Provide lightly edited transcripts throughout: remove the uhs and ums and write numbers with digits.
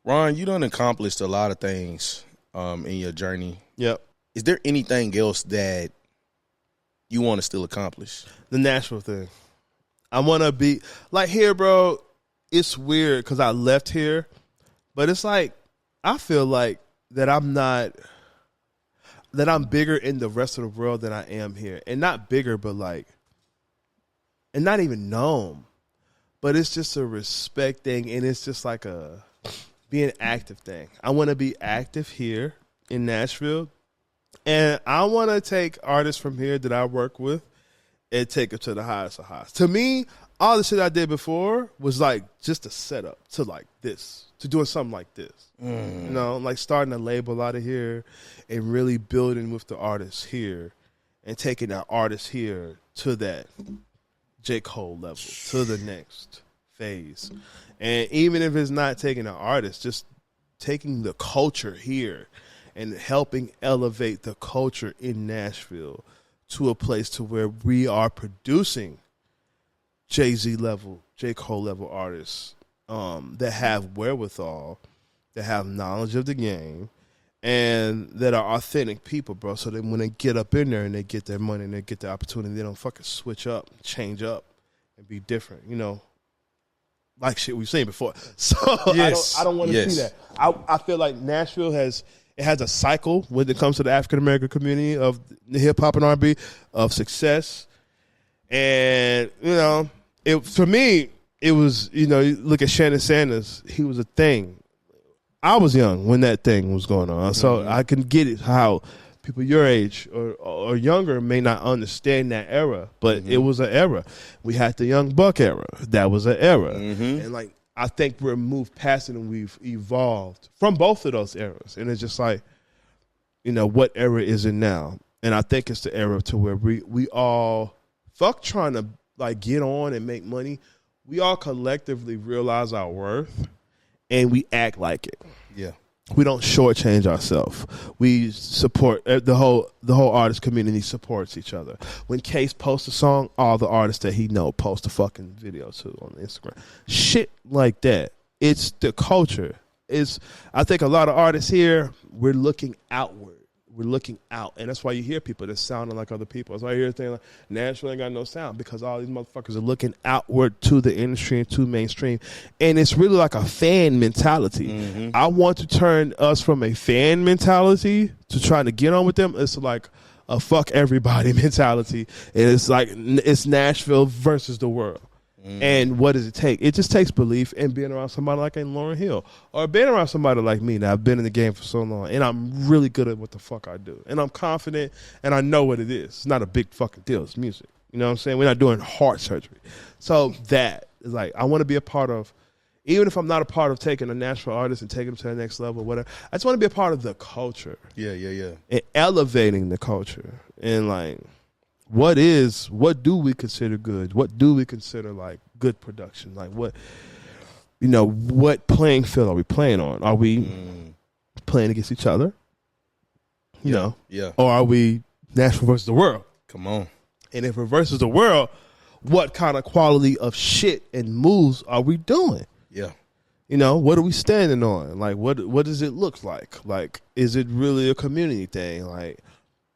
Ron, you done accomplished a lot of things in your journey. Yep. Is there anything else that you want to still accomplish? The Nashville thing. I want to be like here, bro. It's weird because I left here, but it's like I feel like that I'm bigger in the rest of the world than I am here, and not bigger, but like, and not even known. But it's just a respect thing, and it's just like a being active thing. I want to be active here in Nashville, and I want to take artists from here that I work with and take it to the highest of highs. To me, all the shit I did before was like just a setup to like this, to doing something like this. You know, like starting a label out of here and really building with the artists here and taking our artists here to that J. Cole level, to the next phase. And even if it's not taking an artist, just taking the culture here and helping elevate the culture in Nashville to a place to where we are producing Jay-Z level, J. Cole level artists that have wherewithal, that have knowledge of the game, and that are authentic people, bro. So that when they get up in there and they get their money and they get the opportunity, they don't fucking switch up, change up, and be different, you know, like shit we've seen before. So Yes. I don't want to see that. I feel like Nashville has a cycle when it comes to the African American community of the hip hop and R&B of success, and you know, for me it was, you know, you look at Shannon Sanders, he was a thing. I was young when that thing was going on, so I can get it how people your age or younger may not understand that era, but it was an era. We had the Young Buck era. That was an era. And like I think we're moved past it and we've evolved from both of those eras. And it's just like, you know, what era is it now? And I think it's the era to where we all fuck trying to like get on and make money. We all collectively realize our worth and we act like it. Yeah. We don't shortchange ourselves. We support the whole artist community supports each other. When Case posts a song, all the artists that he know post a fucking video too on Instagram. Shit like that. It's the culture. I think a lot of artists here, we're looking outward. We're looking out, and that's why you hear people that's sounding like other people. That's why you hear things like Nashville ain't got no sound, because all these motherfuckers are looking outward to the industry and to mainstream, and it's really like a fan mentality. I want to turn us from a fan mentality to trying to get on with them. It's like a fuck everybody mentality, and it's like it's Nashville versus the world. And what does it take? It just takes belief and being around somebody like Lauryn Hill, or being around somebody like me that I've been in the game for so long, and I'm really good at what the fuck I do, and I'm confident, and I know what it is. It's not a big fucking deal. It's music. You know what I'm saying? We're not doing heart surgery. So that is like, I want to be a part of, even if I'm not a part of taking a Nashville artist and taking them to the next level, whatever. I just want to be a part of the culture. Yeah. And elevating the culture, and like, what do we consider good? What do we consider like good production? Like what playing field are we playing on? Are we playing against each other? You know? Yeah. Or are we Nashville versus the world? Come on. And if we're versus the world, what kind of quality of shit and moves are we doing? Yeah. You know, what are we standing on? Like what does it look like? Like, is it really a community thing? Like,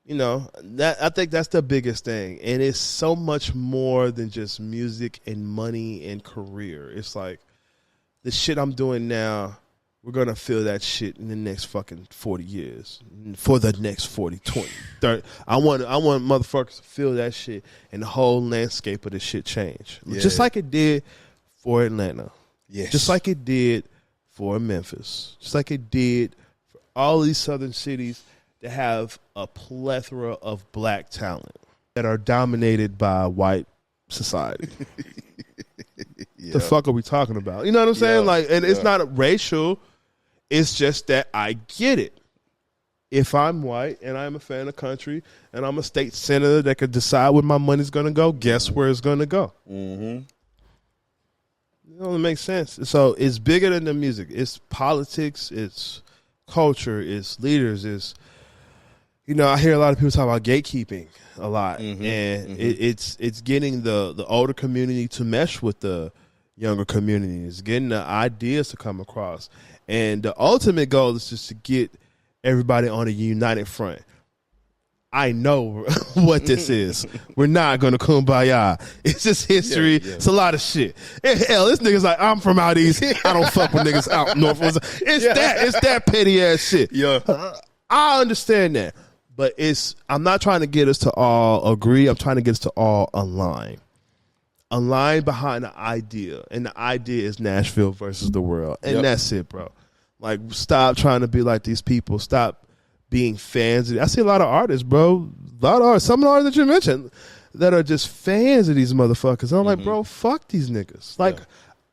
you know, I think that's the biggest thing. And it's so much more than just music and money and career. It's like the shit I'm doing now, we're going to feel that shit in the next fucking 40 years. For the next 40, 20, 30. I want motherfuckers to feel that shit and the whole landscape of this shit change. Yeah. Just like it did for Atlanta. Yes. Just like it did for Memphis. Just like it did for all these southern cities that have a plethora of black talent that are dominated by white society. The fuck are we talking about? You know what I'm saying? Like, and it's not racial. It's just that I get it. If I'm white and I'm a fan of country and I'm a state senator that could decide where my money's going to go, guess where it's going to go? You know, it makes sense. So it's bigger than the music. It's politics. It's culture. It's leaders. It's, you know, I hear a lot of people talk about gatekeeping a lot, and it's getting the older community to mesh with the younger communities, getting the ideas to come across. And the ultimate goal is just to get everybody on a united front. I know what this is. We're not going to kumbaya. It's just history. Yeah. It's a lot of shit. Hell, this nigga's like, I'm from out east. I don't fuck with niggas out north. It's that petty ass shit. Yeah. I understand that. But I'm not trying to get us to all agree. I'm trying to get us to all align. Align behind the idea. And the idea is Nashville versus the world. And that's it, bro. Like, stop trying to be like these people. Stop being fans. I see a lot of artists, bro. A lot of artists. Some of the artists that you mentioned that are just fans of these motherfuckers. And I'm like, bro, fuck these niggas. Like,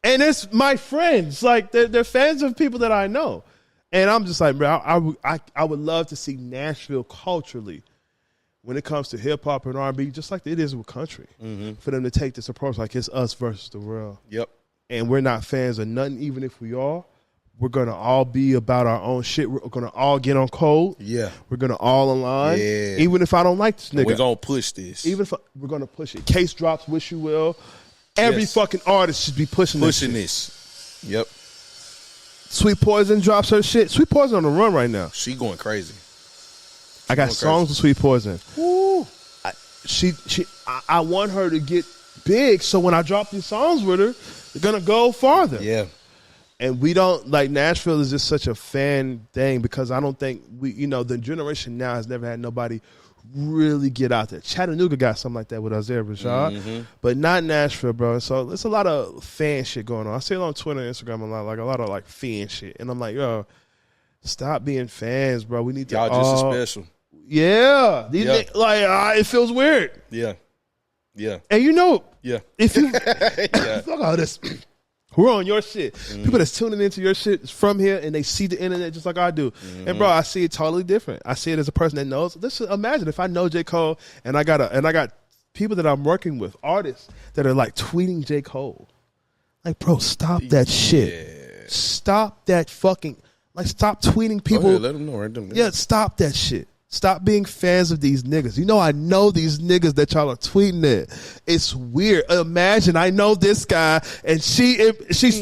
and it's my friends. Like, they're fans of people that I know. And I'm just like, bro, I would love to see Nashville culturally, when it comes to hip hop and R&B, just like it is with country, for them to take this approach like it's us versus the world. Yep. And we're not fans of nothing, even if we are. We're going to all be about our own shit. We're going to all get on code. Yeah. We're going to all align. Yeah. Even if I don't like this nigga. We're going to push this. Even if we're going to push it. Case drops, wish you will. Every fucking artist should be pushing this. Yep. Sweet Poison drops her shit. Sweet Poison on the run right now. She going crazy. I got songs with Sweet Poison. Woo. I want her to get big, so when I drop these songs with her, they're going to go farther. Yeah. And we don't, like, Nashville is just such a fan thing because I don't think the generation now has never had nobody really get out there. Chattanooga got something like that with Isaiah Rashad, but not Nashville, bro. So there's a lot of fan shit going on. I see it on Twitter and Instagram a lot of like fan shit. And I'm like, yo, stop being fans, bro. We need to y'all just as special. Yeah. It feels weird. Yeah. Yeah. And if you fuck all this. We're on your shit. People that's tuning into your shit is from here, and they see the internet just like I do. And bro, I see it totally different. I see it as a person that knows. Imagine if I know J. Cole, and I got people that I'm working with, artists that are like tweeting J. Cole. Like, bro, stop that shit. Yeah. Stop that fucking stop tweeting people. Let them know. Right? Yeah, stop that shit. Stop being fans of these niggas. I know these niggas that y'all are tweeting at. It's weird. Imagine I know this guy and she's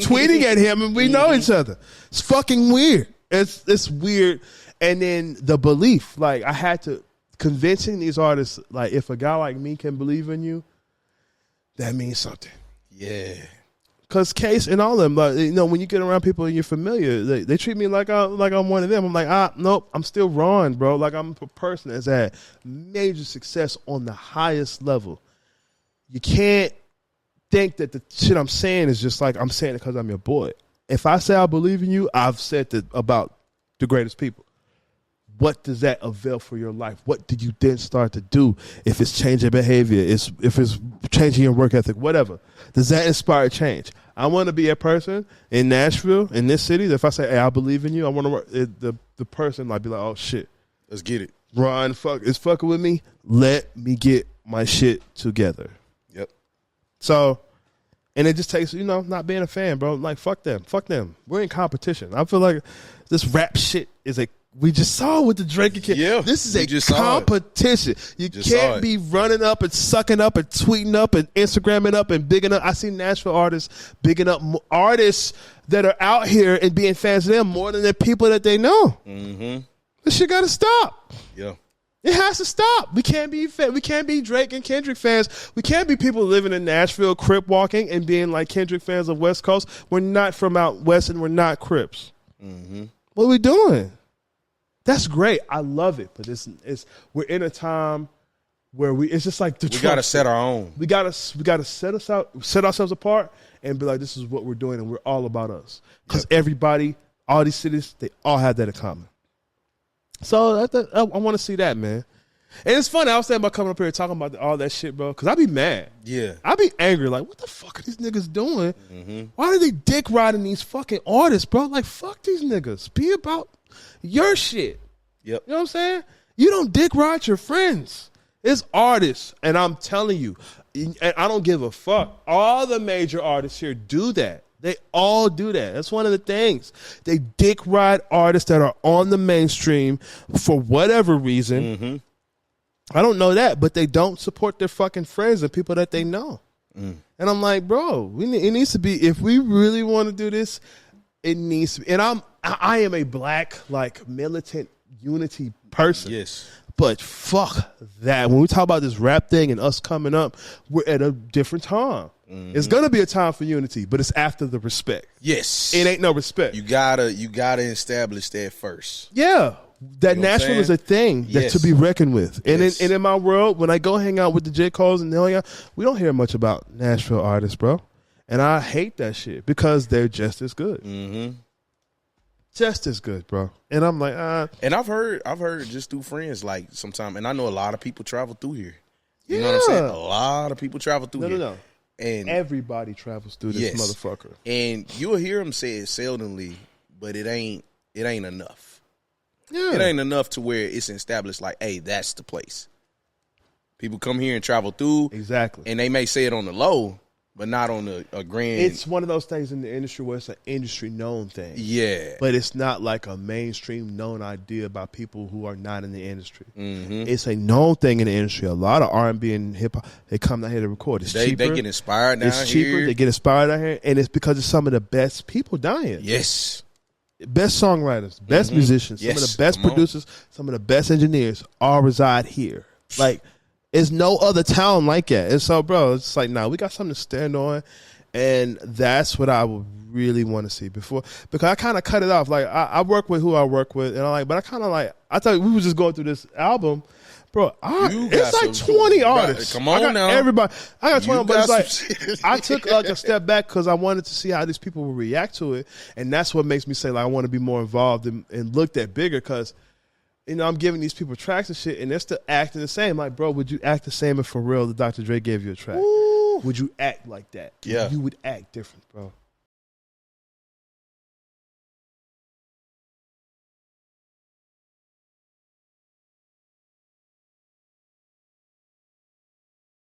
tweeting at him and we know each other. It's fucking weird. It's weird. And then the belief, like I had to convincing these artists, like if a guy like me can believe in you, that means something. Yeah. Cause Case and all of them, like, when you get around people and you're familiar, they treat me like I'm one of them. I'm like, nope, I'm still Ron, bro. Like I'm a person that's had major success on the highest level. You can't think that the shit I'm saying is just like I'm saying it because I'm your boy. If I say I believe in you, I've said that about the greatest people. What does that avail for your life? What did you then start to do? If it's changing behavior, if it's changing your work ethic, whatever. Does that inspire change? I want to be a person in Nashville, in this city, that if I say, hey, I believe in you, I want to work, the person might be like, oh, shit. Let's get it. Ron, is fucking with me? Let me get my shit together. Yep. So, and it just takes, not being a fan, bro. Like, fuck them. Fuck them. We're in competition. I feel like this rap shit is we just saw with the Drake and Kid. Yeah, this is a competition. You can't be running up and sucking up and tweeting up and Instagramming up and bigging up. I see Nashville artists bigging up artists that are out here and being fans of them more than the people that they know. This shit got to stop. Yeah. It has to stop. We can't be Drake and Kendrick fans. We can't be people living in Nashville, Crip walking, and being like Kendrick fans of West Coast. We're not from out West and we're not Crips. What are we doing? That's great. I love it. But we're in a time where it's just like we got to set our own. We got to set ourselves apart and be like, this is what we're doing and we're all about us. Because everybody, all these cities, they all have that in common. So I want to see that, man. And it's funny. I was thinking about coming up here and talking about all that shit, bro. Because I be mad. Yeah. I be angry. Like, what the fuck are these niggas doing? Why are they dick riding these fucking artists, bro? Like, fuck these niggas. Be about your shit. Yep. You know what I'm saying? You don't dick ride your friends. It's artists. And I'm telling you, and I don't give a fuck. All the major artists here do that. They all do that. That's one of the things. They dick ride artists that are on the mainstream for whatever reason. I don't know that, but they don't support their fucking friends and people that they know. And I'm like, bro, it needs to be, if we really want to do this, it needs to be. And I am a black, like, militant unity person. Yes. But fuck that. When we talk about this rap thing and us coming up, we're at a different time. It's gonna be a time for unity, but it's after the respect. Yes. It ain't no respect. You gotta establish that first. Yeah. That You know what I'm Nashville is a thing that's Yes. to be reckoned with. And Yes. in my world, when I go hang out with the J. Coles and we don't hear much about Nashville artists, bro. And I hate that shit because they're just as good. Just as good, bro. And I'm like, And I've heard just through friends, like, sometime, and I know a lot of people travel through here. You know what I'm saying? A lot of people travel through here. No. And everybody travels through this motherfucker. And you'll hear them say it seldomly, but it ain't enough. Yeah. It ain't enough to where it's established like, hey, that's the place. People come here and travel through. Exactly. And they may say it on the low, but not on a grand. It's one of those things in the industry where it's an industry known thing. Yeah. But it's not like a mainstream known idea by people who are not in the industry. It's a known thing in the industry. A lot of R&B and hip hop, they come down here to record. It's cheaper. They get inspired down here. It's cheaper. They get inspired down here. And it's because it's some of the best people down here. Yes. Best songwriters, best musicians, some of the best producers, some of the best engineers all reside here. Like, there's no other town like that. And so, bro, it's like, nah, we got something to stand on. And that's what I would really want to see because I kind of cut it off. Like, I work with who I work with, and I thought we were just going through this album. Bro, it's like 20 artists. Come on now. Everybody. I got 20, but it's some like, I took like a step back because I wanted to see how these people would react to it. And that's what makes me say, like, I want to be more involved and looked at bigger because, you know, I'm giving these people tracks and shit, and they're still acting the same. Like, bro, would you act the same if for real the Dr. Dre gave you a track? Ooh. Would you act like that? Yeah. You would act different, bro.